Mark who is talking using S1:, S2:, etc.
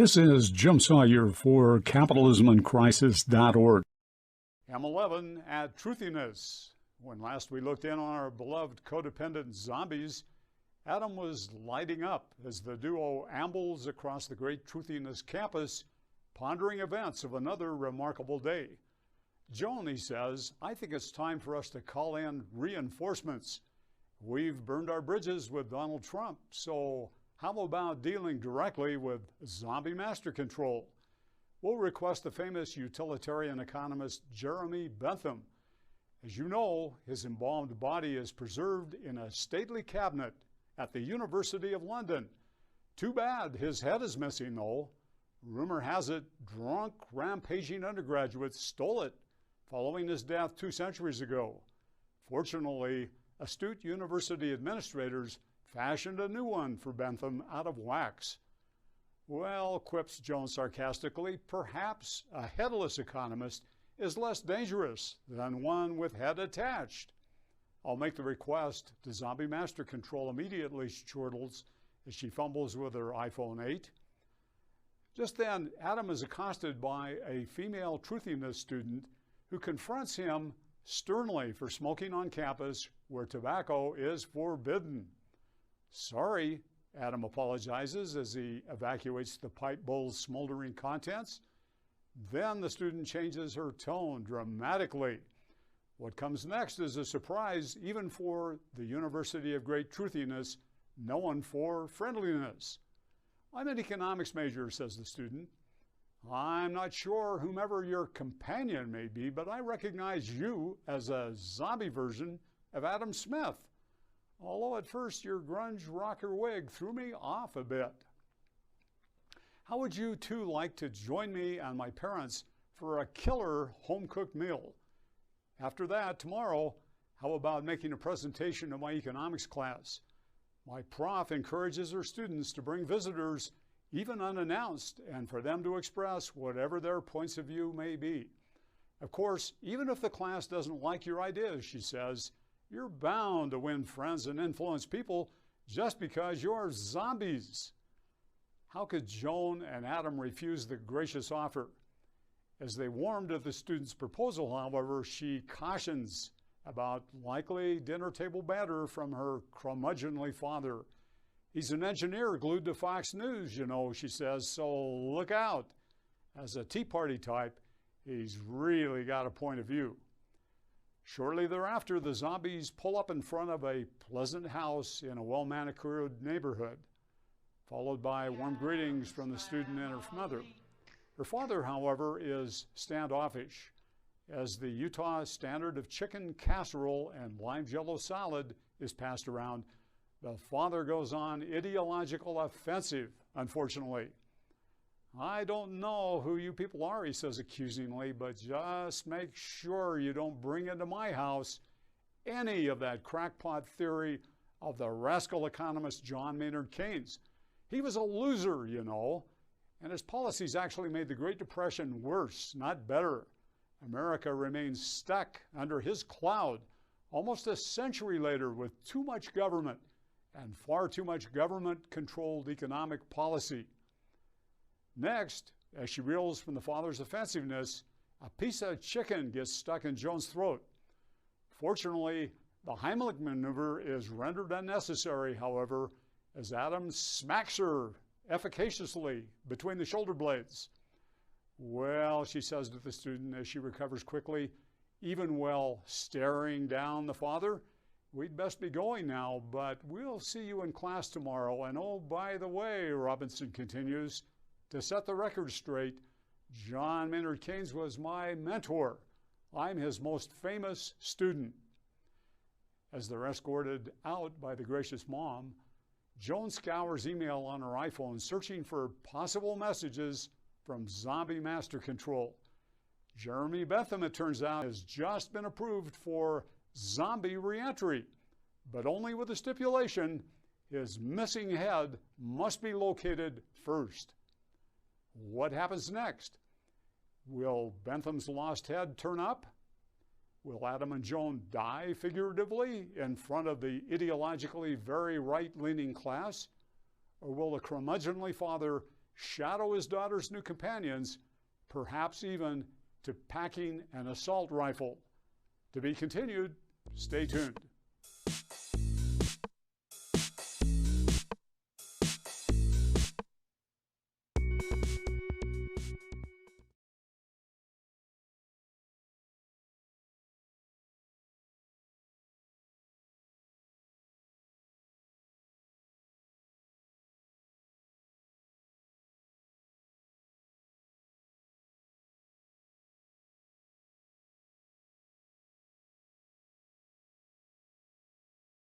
S1: This is Jim Sawyer for capitalismandcrisis.org.
S2: M11 at truthiness. When last we looked in on our beloved codependent zombies, Adam was lighting up as the duo ambles across the great truthiness campus, pondering events of another remarkable day. Joan, he says, I think it's time for us to call in reinforcements. We've burned our bridges with Donald Trump, so how about dealing directly with zombie master control? We'll request the famous utilitarian economist Jeremy Bentham. As you know, his embalmed body is preserved in a stately cabinet at the University of London. Too bad his head is missing, though. Rumor has it drunk, rampaging undergraduates stole it following his death 2 centuries ago. Fortunately, astute university administrators fashioned a new one for Bentham out of wax. Well, quips Jones sarcastically, perhaps a headless economist is less dangerous than one with head attached. I'll make the request to Zombie Master Control immediately, she chortles as she fumbles with her iPhone 8. Just then, Adam is accosted by a female truthiness student who confronts him sternly for smoking on campus where tobacco is forbidden. Sorry, Adam apologizes as he evacuates the pipe bowl's smoldering contents. Then the student changes her tone dramatically. What comes next is a surprise even for the University of Great Truthiness, known for friendliness. I'm an economics major, says the student. I'm not sure whomever your companion may be, but I recognize you as a zombie version of Adam Smith. Although at first your grunge rocker wig threw me off a bit. How would you two like to join me and my parents for a killer home-cooked meal? After that, tomorrow, how about making a presentation to my economics class? My prof encourages her students to bring visitors, even unannounced, and for them to express whatever their points of view may be. Of course, even if the class doesn't like your ideas, she says, you're bound to win friends and influence people just because you're zombies. How could Joan and Adam refuse the gracious offer? As they warm to the student's proposal, however, she cautions about likely dinner table banter from her curmudgeonly father. He's an engineer glued to Fox News, you know, she says, so look out. As a Tea Party type, he's really got a point of view. Shortly thereafter, the zombies pull up in front of a pleasant house in a well-manicured neighborhood, followed by warm greetings from the student and her mother. Her father, however, is standoffish, as the Utah standard of chicken casserole and lime jello salad is passed around. The father goes on ideological offensive, unfortunately. I don't know who you people are, he says accusingly, but just make sure you don't bring into my house any of that crackpot theory of the rascal economist John Maynard Keynes. He was a loser, you know, and his policies actually made the Great Depression worse, not better. America remains stuck under his cloud almost a century later with too much government and far too much government-controlled economic policy. Next, as she reels from the father's offensiveness, a piece of chicken gets stuck in Joan's throat. Fortunately, the Heimlich maneuver is rendered unnecessary, however, as Adam smacks her efficaciously between the shoulder blades. Well, she says to the student as she recovers quickly, even while staring down the father, we'd best be going now, but we'll see you in class tomorrow. And oh, by the way, Robinson continues, to set the record straight, John Maynard Keynes was my mentor. I'm his most famous student. As they're escorted out by the gracious mom, Joan scours email on her iPhone, searching for possible messages from Zombie Master Control. Jeremy Bentham, it turns out, has just been approved for zombie reentry, but only with the stipulation his missing head must be located first. What happens next? Will Bentham's lost head turn up? Will Adam and Joan die figuratively in front of the ideologically very right-leaning class? Or will the curmudgeonly father shadow his daughter's new companions, perhaps even to packing an assault rifle. To be continued. Stay tuned.